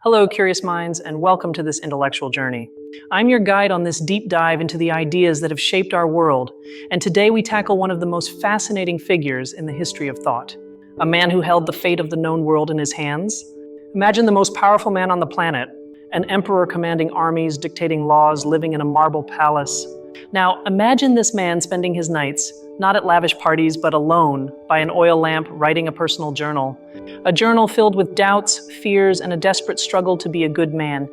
Hello, curious minds, and welcome to this intellectual journey. I'm your guide on this deep dive into the ideas that have shaped our world, and today we tackle one of the most fascinating figures in the history of thought. A man who held the fate of the known world in his hands. Imagine the most powerful man on the planet, an emperor commanding armies, dictating laws, living in a marble palace. Now, imagine this man spending his nights, not at lavish parties, but alone, by an oil lamp, writing a personal journal. A journal filled with doubts, fears, and a desperate struggle to be a good man.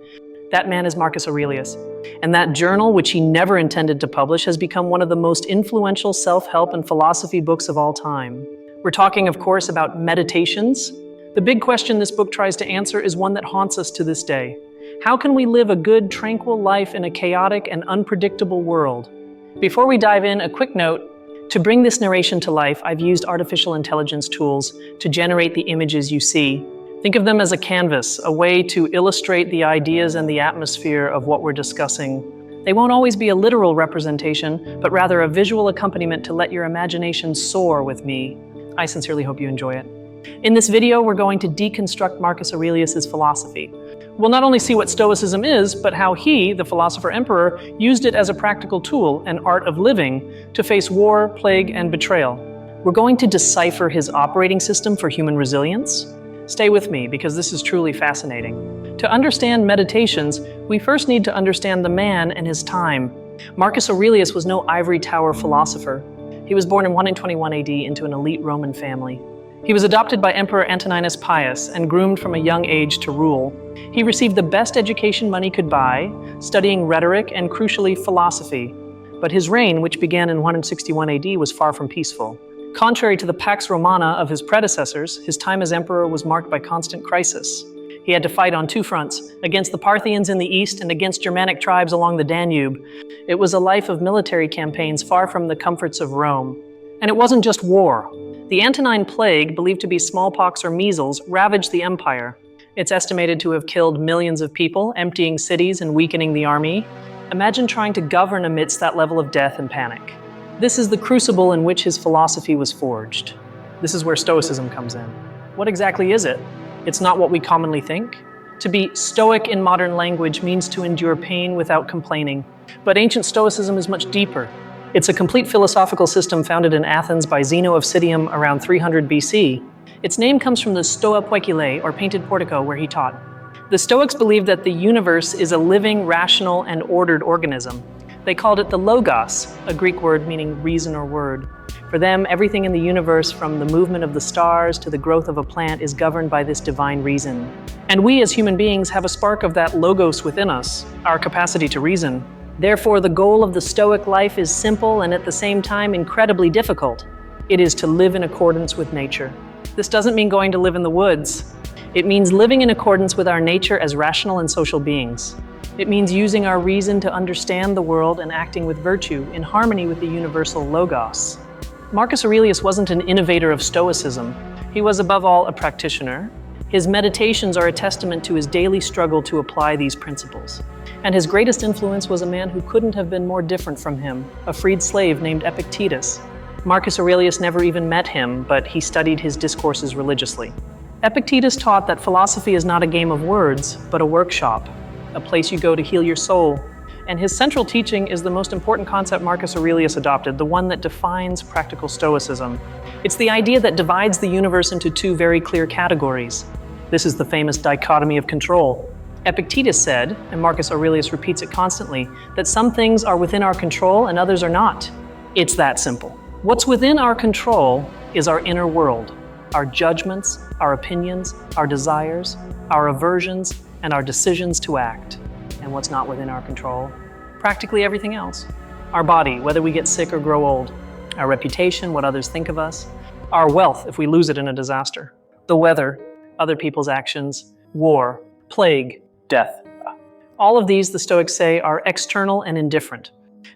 That man is Marcus Aurelius. And that journal, which he never intended to publish, has become one of the most influential self-help and philosophy books of all time. We're talking, of course, about Meditations. The big question this book tries to answer is one that haunts us to this day. How can we live a good, tranquil life in a chaotic and unpredictable world? Before we dive in, a quick note. To bring this narration to life, I've used artificial intelligence tools to generate the images you see. Think of them as a canvas, a way to illustrate the ideas and the atmosphere of what we're discussing. They won't always be a literal representation, but rather a visual accompaniment to let your imagination soar with me. I sincerely hope you enjoy it. In this video, we're going to deconstruct Marcus Aurelius's philosophy. We'll not only see what Stoicism is, but how he, the philosopher-emperor, used it as a practical tool, an art of living, to face war, plague, and betrayal. We're going to decipher his operating system for human resilience. Stay with me, because this is truly fascinating. To understand Meditations, we first need to understand the man and his time. Marcus Aurelius was no ivory tower philosopher. He was born in 121 AD into an elite Roman family. He was adopted by Emperor Antoninus Pius and groomed from a young age to rule. He received the best education money could buy, studying rhetoric and, crucially, philosophy. But his reign, which began in 161 AD, was far from peaceful. Contrary to the Pax Romana of his predecessors, his time as emperor was marked by constant crisis. He had to fight on two fronts, against the Parthians in the east and against Germanic tribes along the Danube. It was a life of military campaigns far from the comforts of Rome. And it wasn't just war. The Antonine Plague, believed to be smallpox or measles, ravaged the empire. It's estimated to have killed millions of people, emptying cities and weakening the army. Imagine trying to govern amidst that level of death and panic. This is the crucible in which his philosophy was forged. This is where Stoicism comes in. What exactly is it? It's not what we commonly think. To be Stoic in modern language means to endure pain without complaining. But ancient Stoicism is much deeper. It's a complete philosophical system founded in Athens by Zeno of Citium around 300 BC. Its name comes from the Stoa Poikile, or painted portico, where he taught. The Stoics believed that the universe is a living, rational, and ordered organism. They called it the logos, a Greek word meaning reason or word. For them, everything in the universe, from the movement of the stars to the growth of a plant, is governed by this divine reason. And we as human beings have a spark of that logos within us, our capacity to reason. Therefore, the goal of the Stoic life is simple and at the same time incredibly difficult. It is to live in accordance with nature. This doesn't mean going to live in the woods. It means living in accordance with our nature as rational and social beings. It means using our reason to understand the world and acting with virtue in harmony with the universal logos. Marcus Aurelius wasn't an innovator of Stoicism. He was above all a practitioner. His meditations are a testament to his daily struggle to apply these principles. And his greatest influence was a man who couldn't have been more different from him, a freed slave named Epictetus. Marcus Aurelius never even met him, but he studied his discourses religiously. Epictetus taught that philosophy is not a game of words, but a workshop, a place you go to heal your soul. And his central teaching is the most important concept Marcus Aurelius adopted, the one that defines practical Stoicism. It's the idea that divides the universe into two very clear categories. This is the famous dichotomy of control. Epictetus said, and Marcus Aurelius repeats it constantly, that some things are within our control and others are not. It's that simple. What's within our control is our inner world, our judgments, our opinions, our desires, our aversions, and our decisions to act. And what's not within our control? Practically everything else. Our body, whether we get sick or grow old. Our reputation, what others think of us. Our wealth, if we lose it in a disaster. The weather, other people's actions, war, plague, death. All of these, the Stoics say, are external and indifferent.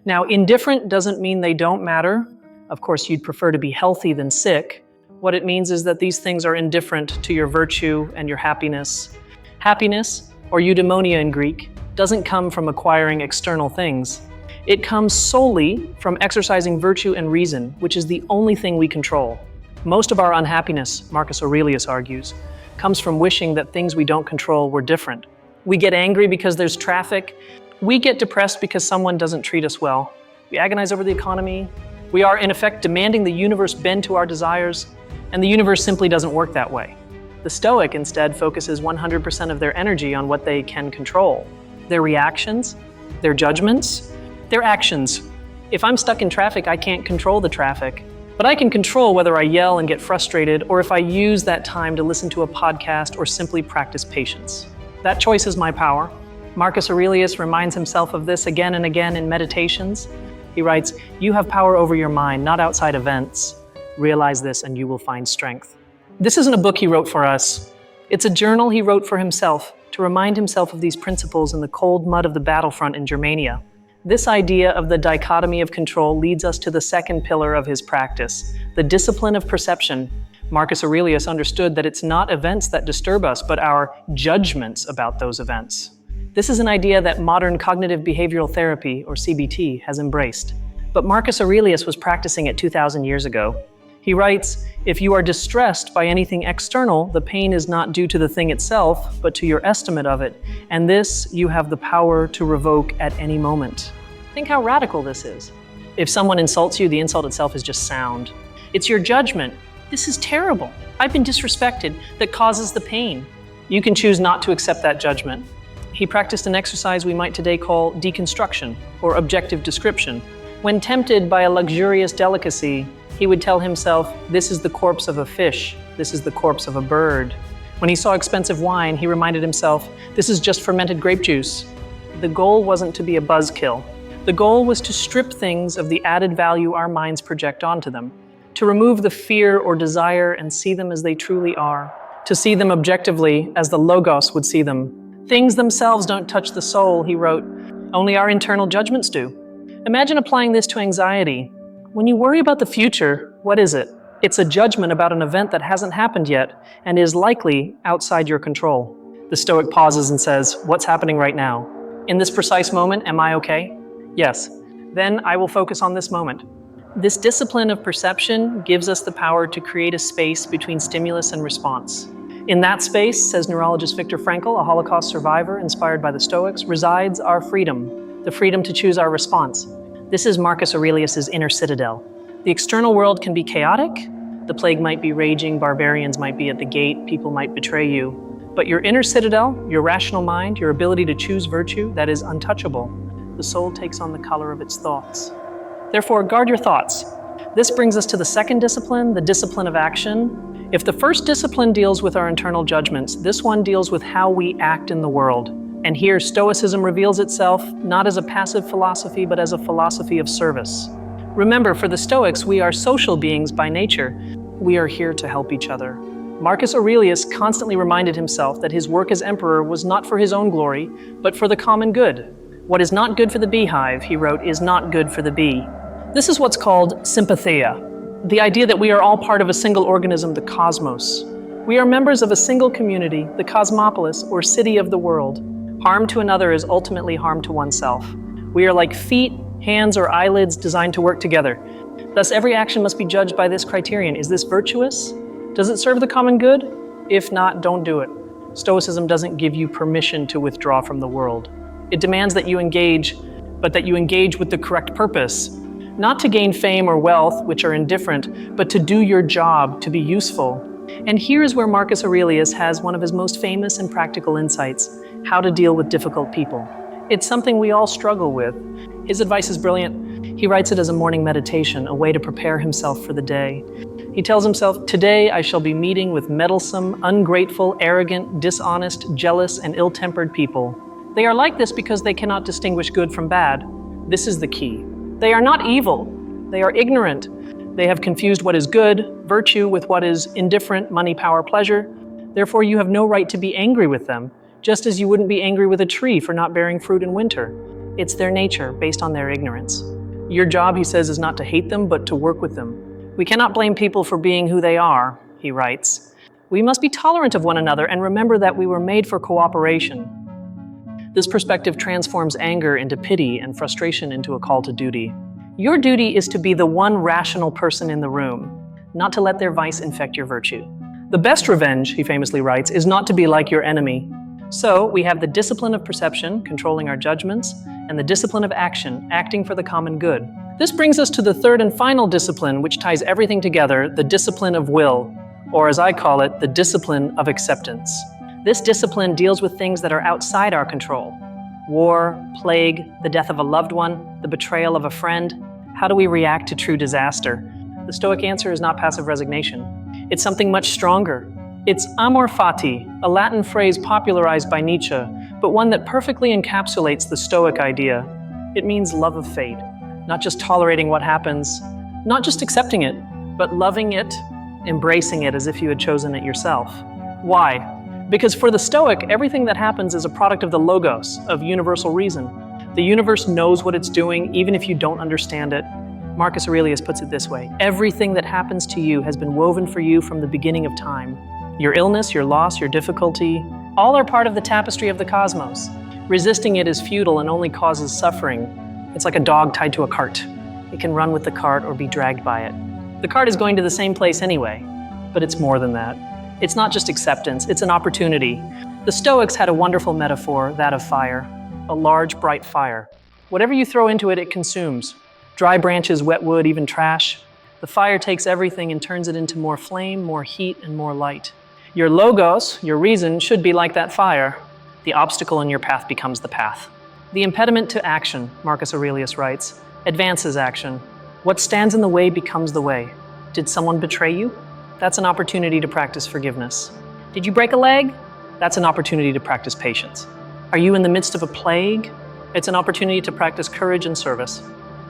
Now, indifferent doesn't mean they don't matter. Of course, you'd prefer to be healthy than sick. What it means is that these things are indifferent to your virtue and your happiness. Happiness, or eudaimonia in Greek, doesn't come from acquiring external things. It comes solely from exercising virtue and reason, which is the only thing we control. Most of our unhappiness, Marcus Aurelius argues, comes from wishing that things we don't control were different. We get angry because there's traffic. We get depressed because someone doesn't treat us well. We agonize over the economy. We are, in effect, demanding the universe bend to our desires, and the universe simply doesn't work that way. The Stoic, instead, focuses 100% of their energy on what they can control: their reactions, their judgments, their actions. If I'm stuck in traffic, I can't control the traffic, but I can control whether I yell and get frustrated, or if I use that time to listen to a podcast or simply practice patience. That choice is my power. Marcus Aurelius reminds himself of this again and again in Meditations. He writes, "You have power over your mind, not outside events. Realize this and you will find strength." This isn't a book he wrote for us. It's a journal he wrote for himself to remind himself of these principles in the cold mud of the battlefront in Germania. This idea of the dichotomy of control leads us to the second pillar of his practice, the discipline of perception. Marcus Aurelius understood that it's not events that disturb us, but our judgments about those events. This is an idea that modern cognitive behavioral therapy, or CBT, has embraced. But Marcus Aurelius was practicing it 2,000 years ago. He writes, "If you are distressed by anything external, the pain is not due to the thing itself, but to your estimate of it, and this you have the power to revoke at any moment." Think how radical this is. If someone insults you, the insult itself is just sound. It's your judgment. "This is terrible. I've been disrespected," that causes the pain. You can choose not to accept that judgment. He practiced an exercise we might today call deconstruction, or objective description. When tempted by a luxurious delicacy, he would tell himself, "This is the corpse of a fish. This is the corpse of a bird." When he saw expensive wine, he reminded himself, "This is just fermented grape juice." The goal wasn't to be a buzzkill. The goal was to strip things of the added value our minds project onto them, to remove the fear or desire and see them as they truly are, to see them objectively as the Logos would see them. "Things themselves don't touch the soul," he wrote. "Only our internal judgments do." Imagine applying this to anxiety. When you worry about the future, what is it? It's a judgment about an event that hasn't happened yet and is likely outside your control. The Stoic pauses and says, "What's happening right now? In this precise moment, am I okay? Yes. Then I will focus on this moment." This discipline of perception gives us the power to create a space between stimulus and response. In that space, says neurologist Viktor Frankl, a Holocaust survivor inspired by the Stoics, resides our freedom, the freedom to choose our response. This is Marcus Aurelius's inner citadel. The external world can be chaotic. The plague might be raging, barbarians might be at the gate, people might betray you. But your inner citadel, your rational mind, your ability to choose virtue, that is untouchable. The soul takes on the color of its thoughts. Therefore, guard your thoughts. This brings us to the second discipline, the discipline of action. If the first discipline deals with our internal judgments, this one deals with how we act in the world. And here, Stoicism reveals itself not as a passive philosophy, but as a philosophy of service. Remember, for the Stoics, we are social beings by nature. We are here to help each other. Marcus Aurelius constantly reminded himself that his work as emperor was not for his own glory, but for the common good. "What is not good for the beehive," he wrote, "is not good for the bee." This is what's called sympatheia, the idea that we are all part of a single organism, the cosmos. We are members of a single community, the cosmopolis, or city of the world. Harm to another is ultimately harm to oneself. We are like feet, hands, or eyelids designed to work together. Thus, every action must be judged by this criterion. Is this virtuous? Does it serve the common good? If not, don't do it. Stoicism doesn't give you permission to withdraw from the world. It demands that you engage, but that you engage with the correct purpose. Not to gain fame or wealth, which are indifferent, but to do your job, to be useful. And here is where Marcus Aurelius has one of his most famous and practical insights: how to deal with difficult people. It's something we all struggle with. His advice is brilliant. He writes it as a morning meditation, a way to prepare himself for the day. He tells himself, "Today I shall be meeting with meddlesome, ungrateful, arrogant, dishonest, jealous, and ill-tempered people. They are like this because they cannot distinguish good from bad. This is the key. They are not evil. They are ignorant. They have confused what is good, virtue, with what is indifferent, money, power, pleasure. Therefore, you have no right to be angry with them, just as you wouldn't be angry with a tree for not bearing fruit in winter. It's their nature, based on their ignorance. Your job," he says, "is not to hate them, but to work with them. We cannot blame people for being who they are," he writes. "We must be tolerant of one another and remember that we were made for cooperation." This perspective transforms anger into pity and frustration into a call to duty. Your duty is to be the one rational person in the room, not to let their vice infect your virtue. The best revenge, he famously writes, is not to be like your enemy. So we have the discipline of perception, controlling our judgments, and the discipline of action, acting for the common good. This brings us to the third and final discipline, which ties everything together, the discipline of will, or as I call it, the discipline of acceptance. This discipline deals with things that are outside our control. War, plague, the death of a loved one, the betrayal of a friend. How do we react to true disaster? The Stoic answer is not passive resignation. It's something much stronger. It's amor fati, a Latin phrase popularized by Nietzsche, but one that perfectly encapsulates the Stoic idea. It means love of fate, not just tolerating what happens, not just accepting it, but loving it, embracing it as if you had chosen it yourself. Why? Because for the Stoic, everything that happens is a product of the logos, of universal reason. The universe knows what it's doing, even if you don't understand it. Marcus Aurelius puts it this way: everything that happens to you has been woven for you from the beginning of time. Your illness, your loss, your difficulty, all are part of the tapestry of the cosmos. Resisting it is futile and only causes suffering. It's like a dog tied to a cart. It can run with the cart or be dragged by it. The cart is going to the same place anyway, but it's more than that. It's not just acceptance, it's an opportunity. The Stoics had a wonderful metaphor, that of fire, a large, bright fire. Whatever you throw into it, it consumes. Dry branches, wet wood, even trash. The fire takes everything and turns it into more flame, more heat, and more light. Your logos, your reason, should be like that fire. The obstacle in your path becomes the path. The impediment to action, Marcus Aurelius writes, advances action. What stands in the way becomes the way. Did someone betray you? That's an opportunity to practice forgiveness. Did you break a leg? That's an opportunity to practice patience. Are you in the midst of a plague? It's an opportunity to practice courage and service.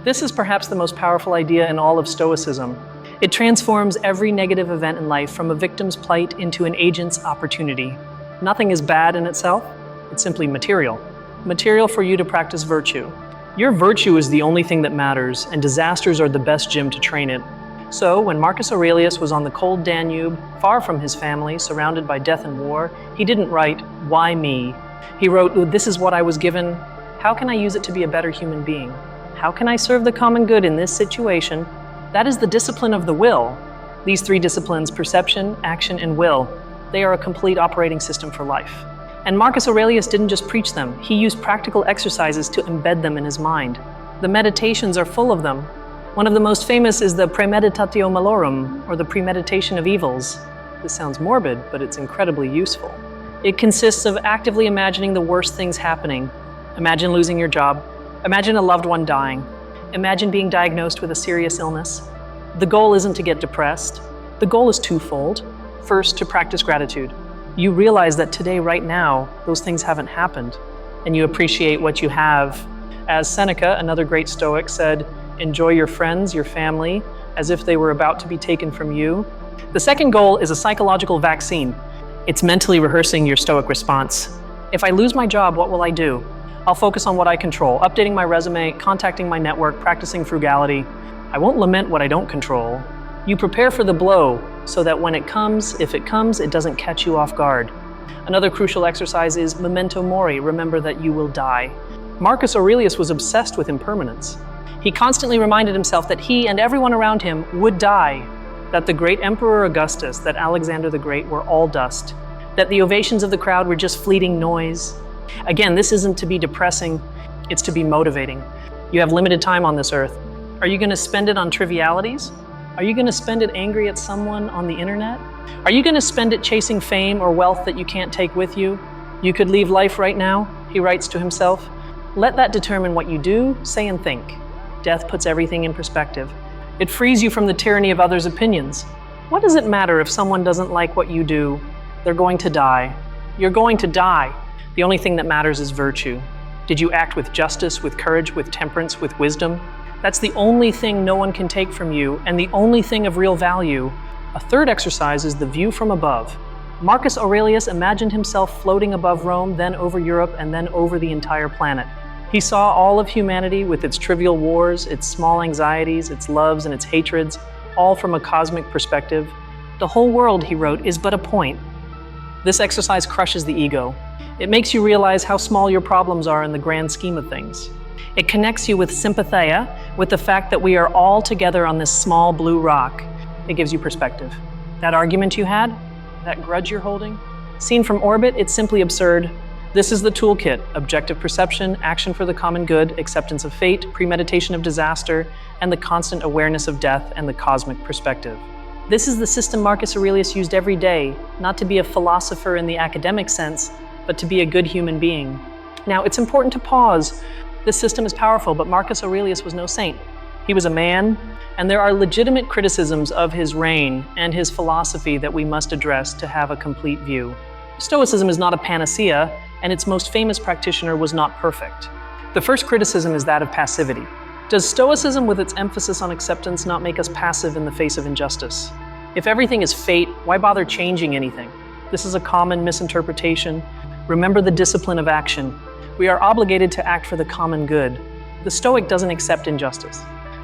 This is perhaps the most powerful idea in all of Stoicism. It transforms every negative event in life from a victim's plight into an agent's opportunity. Nothing is bad in itself, it's simply material. Material for you to practice virtue. Your virtue is the only thing that matters, and disasters are the best gym to train it. So, when Marcus Aurelius was on the cold Danube, far from his family, surrounded by death and war, he didn't write, "Why me?" He wrote, "This is what I was given. How can I use it to be a better human being? How can I serve the common good in this situation?" That is the discipline of the will. These three disciplines, perception, action, and will, they are a complete operating system for life. And Marcus Aurelius didn't just preach them, he used practical exercises to embed them in his mind. The meditations are full of them. One of the most famous is the Premeditatio Malorum, or the premeditation of evils. This sounds morbid, but it's incredibly useful. It consists of actively imagining the worst things happening. Imagine losing your job. Imagine a loved one dying. Imagine being diagnosed with a serious illness. The goal isn't to get depressed. The goal is twofold. First, to practice gratitude. You realize that today, right now, those things haven't happened, and you appreciate what you have. As Seneca, another great Stoic, said, enjoy your friends, your family, as if they were about to be taken from you. The second goal is a psychological vaccine. It's mentally rehearsing your Stoic response. If I lose my job, what will I do? I'll focus on what I control, updating my resume, contacting my network, practicing frugality. I won't lament what I don't control. You prepare for the blow so that when it comes, if it comes, it doesn't catch you off guard. Another crucial exercise is memento mori, remember that you will die. Marcus Aurelius was obsessed with impermanence. He constantly reminded himself that he and everyone around him would die, that the great Emperor Augustus, that Alexander the Great were all dust, that the ovations of the crowd were just fleeting noise. Again, this isn't to be depressing, it's to be motivating. You have limited time on this earth. Are you going to spend it on trivialities? Are you going to spend it angry at someone on the internet? Are you going to spend it chasing fame or wealth that you can't take with you? You could leave life right now, he writes to himself. Let that determine what you do, say, and think. Death puts everything in perspective. It frees you from the tyranny of others' opinions. What does it matter if someone doesn't like what you do? They're going to die. You're going to die. The only thing that matters is virtue. Did you act with justice, with courage, with temperance, with wisdom? That's the only thing no one can take from you, and the only thing of real value. A third exercise is the view from above. Marcus Aurelius imagined himself floating above Rome, then over Europe, and then over the entire planet. He saw all of humanity with its trivial wars, its small anxieties, its loves, and its hatreds, all from a cosmic perspective. The whole world, he wrote, is but a point. This exercise crushes the ego. It makes you realize how small your problems are in the grand scheme of things. It connects you with sympatheia, with the fact that we are all together on this small blue rock. It gives you perspective. That argument you had, That grudge you're holding? Seen from orbit, it's simply absurd. This is the toolkit: objective perception, action for the common good, acceptance of fate, premeditation of disaster, and the constant awareness of death and the cosmic perspective. This is the system Marcus Aurelius used every day, not to be a philosopher in the academic sense, but to be a good human being. Now, it's important to pause. This system is powerful, but Marcus Aurelius was no saint. He was a man, and there are legitimate criticisms of his reign and his philosophy that we must address to have a complete view. Stoicism is not a panacea, and its most famous practitioner was not perfect. The first criticism is that of passivity. Does Stoicism, with its emphasis on acceptance, not make us passive in the face of injustice? If everything is fate, why bother changing anything? This is a common misinterpretation. Remember the discipline of action. We are obligated to act for the common good. The Stoic doesn't accept injustice.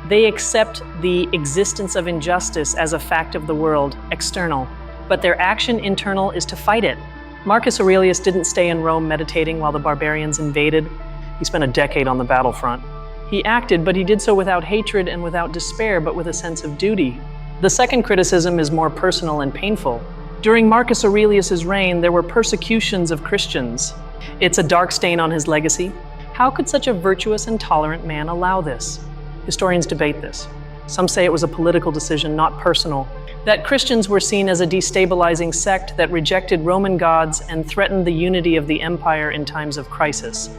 They accept the existence of injustice as a fact of the world, external, but their action internal is to fight it. Marcus Aurelius didn't stay in Rome meditating while the barbarians invaded. He spent a decade on the battlefront. He acted, but he did so without hatred and without despair, but with a sense of duty. The second criticism is more personal and painful. During Marcus Aurelius's reign, there were persecutions of Christians. It's a dark stain on his legacy. How could such a virtuous and tolerant man allow this? Historians debate this. Some say it was a political decision, not personal, that Christians were seen as a destabilizing sect that rejected Roman gods and threatened the unity of the empire in times of crisis.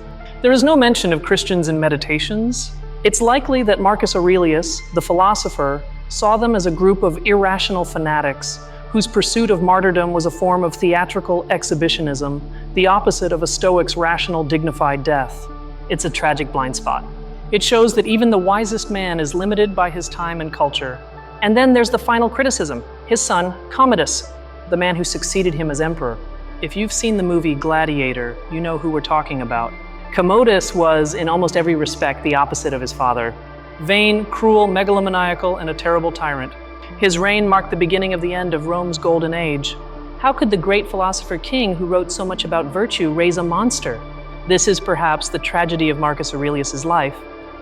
There is no mention of Christians in Meditations. It's likely that Marcus Aurelius, the philosopher, saw them as a group of irrational fanatics whose pursuit of martyrdom was a form of theatrical exhibitionism, the opposite of a Stoic's rational, dignified death. It's a tragic blind spot. It shows that even the wisest man is limited by his time and culture. And then there's the final criticism, his son, Commodus, the man who succeeded him as emperor. If you've seen the movie Gladiator, you know who we're talking about. Commodus was, in almost every respect, the opposite of his father. Vain, cruel, megalomaniacal, and a terrible tyrant. His reign marked the beginning of the end of Rome's golden age. How could the great philosopher king who wrote so much about virtue raise a monster? This is perhaps the tragedy of Marcus Aurelius's life.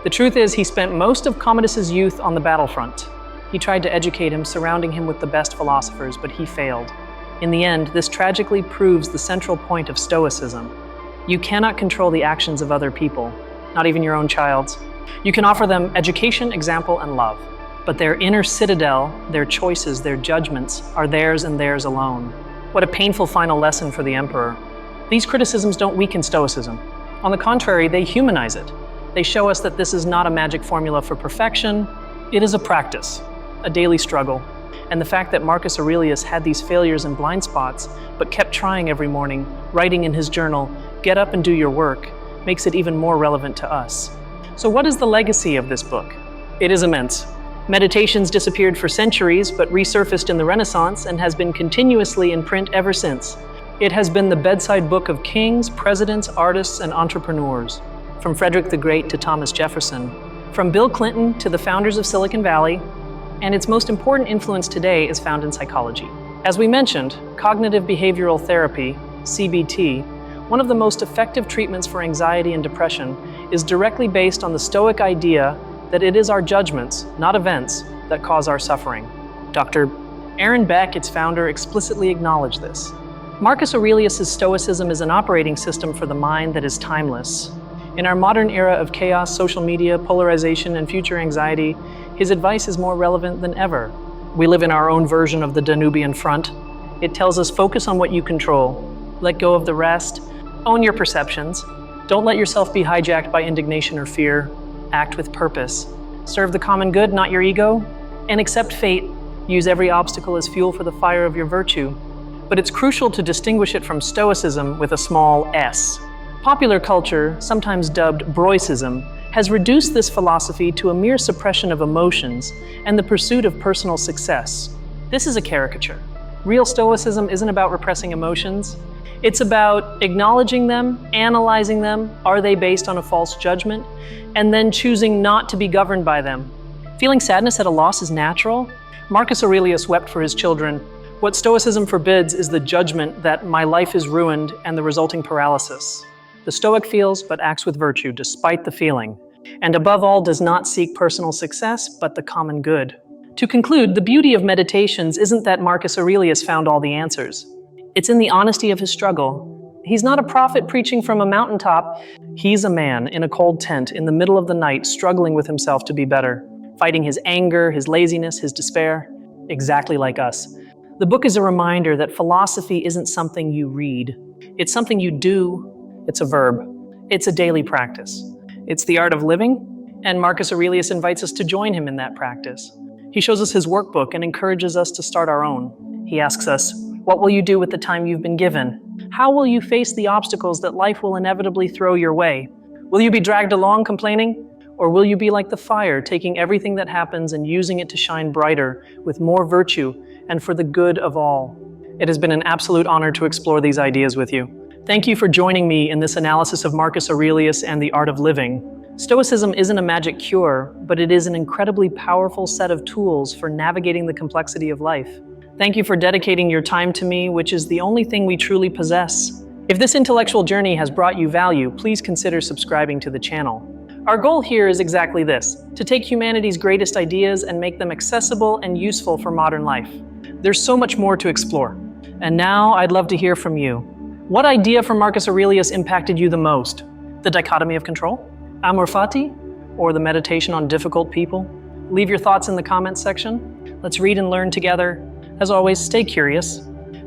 The truth is, he spent most of Commodus's youth on the battlefront. He tried to educate him, surrounding him with the best philosophers, but he failed. In the end, this tragically proves the central point of Stoicism. You cannot control the actions of other people, not even your own child's. You can offer them education, example, and love. But their inner citadel, their choices, their judgments, are theirs and theirs alone. What a painful final lesson for the emperor. These criticisms don't weaken Stoicism. On the contrary, they humanize it. They show us that this is not a magic formula for perfection. It is a practice, a daily struggle. And the fact that Marcus Aurelius had these failures and blind spots, but kept trying every morning, writing in his journal, "Get up and do your work," makes it even more relevant to us. So what is the legacy of this book? It is immense. Meditations disappeared for centuries, but resurfaced in the Renaissance and has been continuously in print ever since. It has been the bedside book of kings, presidents, artists, and entrepreneurs. From Frederick the Great to Thomas Jefferson, from Bill Clinton to the founders of Silicon Valley, and its most important influence today is found in psychology. As we mentioned, cognitive behavioral therapy, CBT, one of the most effective treatments for anxiety and depression, is directly based on the Stoic idea that it is our judgments, not events, that cause our suffering. Dr. Aaron Beck, its founder, explicitly acknowledged this. Marcus Aurelius's Stoicism is an operating system for the mind that is timeless. In our modern era of chaos, social media, polarization, and future anxiety, his advice is more relevant than ever. We live in our own version of the Danubian front. It tells us focus on what you control, let go of the rest, own your perceptions, don't let yourself be hijacked by indignation or fear, act with purpose, serve the common good, not your ego, and accept fate. Use every obstacle as fuel for the fire of your virtue. But it's crucial to distinguish it from Stoicism with a small s. Popular culture, sometimes dubbed Broicism, has reduced this philosophy to a mere suppression of emotions and the pursuit of personal success. This is a caricature. Real Stoicism isn't about repressing emotions. It's about acknowledging them, analyzing them, are they based on a false judgment, and then choosing not to be governed by them. Feeling sadness at a loss is natural. Marcus Aurelius wept for his children. What Stoicism forbids is the judgment that my life is ruined and the resulting paralysis. The Stoic feels but acts with virtue despite the feeling, and above all does not seek personal success but the common good. To conclude, the beauty of Meditations isn't that Marcus Aurelius found all the answers. It's in the honesty of his struggle. He's not a prophet preaching from a mountaintop. He's a man in a cold tent in the middle of the night, struggling with himself to be better, fighting his anger, his laziness, his despair, exactly like us. The book is a reminder that philosophy isn't something you read. It's something you do. It's a verb. It's a daily practice. It's the art of living, and Marcus Aurelius invites us to join him in that practice. He shows us his workbook and encourages us to start our own. He asks us, what will you do with the time you've been given? How will you face the obstacles that life will inevitably throw your way? Will you be dragged along complaining? Or will you be like the fire, taking everything that happens and using it to shine brighter, with more virtue, and for the good of all? It has been an absolute honor to explore these ideas with you. Thank you for joining me in this analysis of Marcus Aurelius and the art of living. Stoicism isn't a magic cure, but it is an incredibly powerful set of tools for navigating the complexity of life. Thank you for dedicating your time to me, which is the only thing we truly possess. If this intellectual journey has brought you value, please consider subscribing to the channel. Our goal here is exactly this: to take humanity's greatest ideas and make them accessible and useful for modern life. There's so much more to explore. And now I'd love to hear from you. What idea from Marcus Aurelius impacted you the most? The dichotomy of control? Amor fati? Or the meditation on difficult people? Leave your thoughts in the comments section. Let's read and learn together. As always, stay curious.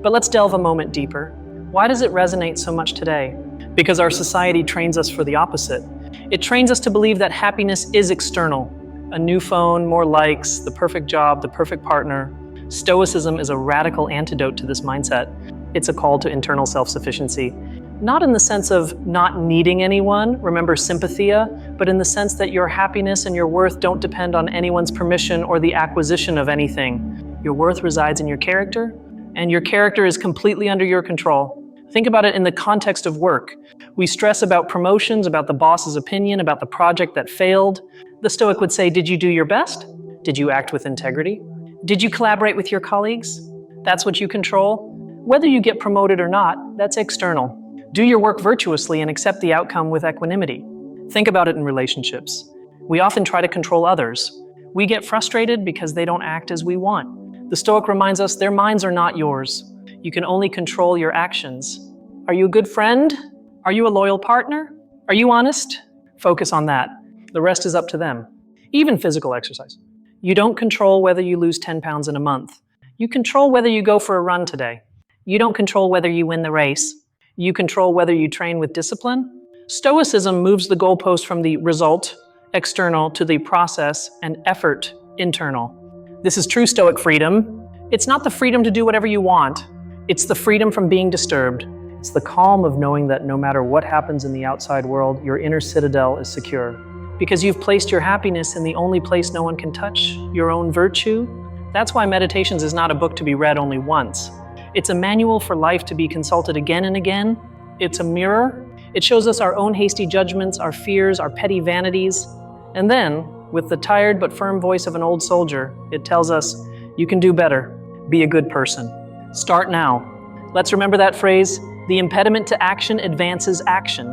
But let's delve a moment deeper. Why does it resonate so much today? Because our society trains us for the opposite. It trains us to believe that happiness is external. A new phone, more likes, the perfect job, the perfect partner. Stoicism is a radical antidote to this mindset. It's a call to internal self-sufficiency. Not in the sense of not needing anyone, remember sympathia, but in the sense that your happiness and your worth don't depend on anyone's permission or the acquisition of anything. Your worth resides in your character, and your character is completely under your control. Think about it in the context of work. We stress about promotions, about the boss's opinion, about the project that failed. The Stoic would say, did you do your best? Did you act with integrity? Did you collaborate with your colleagues? That's what you control. Whether you get promoted or not, that's external. Do your work virtuously and accept the outcome with equanimity. Think about it in relationships. We often try to control others. We get frustrated because they don't act as we want. The Stoic reminds us their minds are not yours. You can only control your actions. Are you a good friend? Are you a loyal partner? Are you honest? Focus on that. The rest is up to them. Even physical exercise. You don't control whether you lose 10 pounds in a month. You control whether you go for a run today. You don't control whether you win the race. You control whether you train with discipline. Stoicism moves the goalpost from the result, external, to the process and effort, internal. This is true Stoic freedom. It's not the freedom to do whatever you want. It's the freedom from being disturbed. It's the calm of knowing that no matter what happens in the outside world, your inner citadel is secure. Because you've placed your happiness in the only place no one can touch, your own virtue. That's why Meditations is not a book to be read only once. It's a manual for life to be consulted again and again. It's a mirror. It shows us our own hasty judgments, our fears, our petty vanities. And then, with the tired but firm voice of an old soldier, it tells us, you can do better. Be a good person. Start now. Let's remember that phrase, the impediment to action advances action.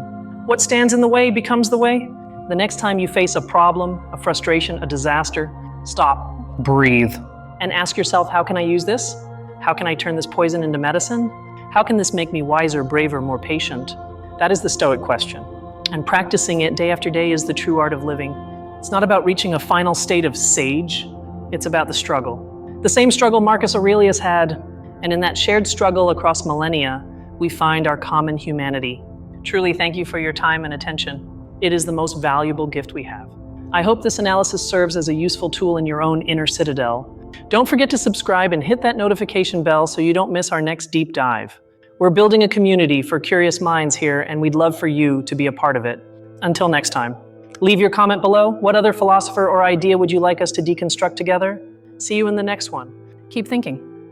What stands in the way becomes the way. The next time you face a problem, a frustration, a disaster, stop, breathe, and ask yourself, how can I use this? How can I turn this poison into medicine? How can this make me wiser, braver, more patient? That is the Stoic question. And practicing it day after day is the true art of living. It's not about reaching a final state of sage. It's about the struggle. The same struggle Marcus Aurelius had. And in that shared struggle across millennia, we find our common humanity. Truly, thank you for your time and attention. It is the most valuable gift we have. I hope this analysis serves as a useful tool in your own inner citadel. Don't forget to subscribe and hit that notification bell so you don't miss our next deep dive. We're building a community for curious minds here, and we'd love for you to be a part of it. Until next time. Leave your comment below. What other philosopher or idea would you like us to deconstruct together? See you in the next one. Keep thinking.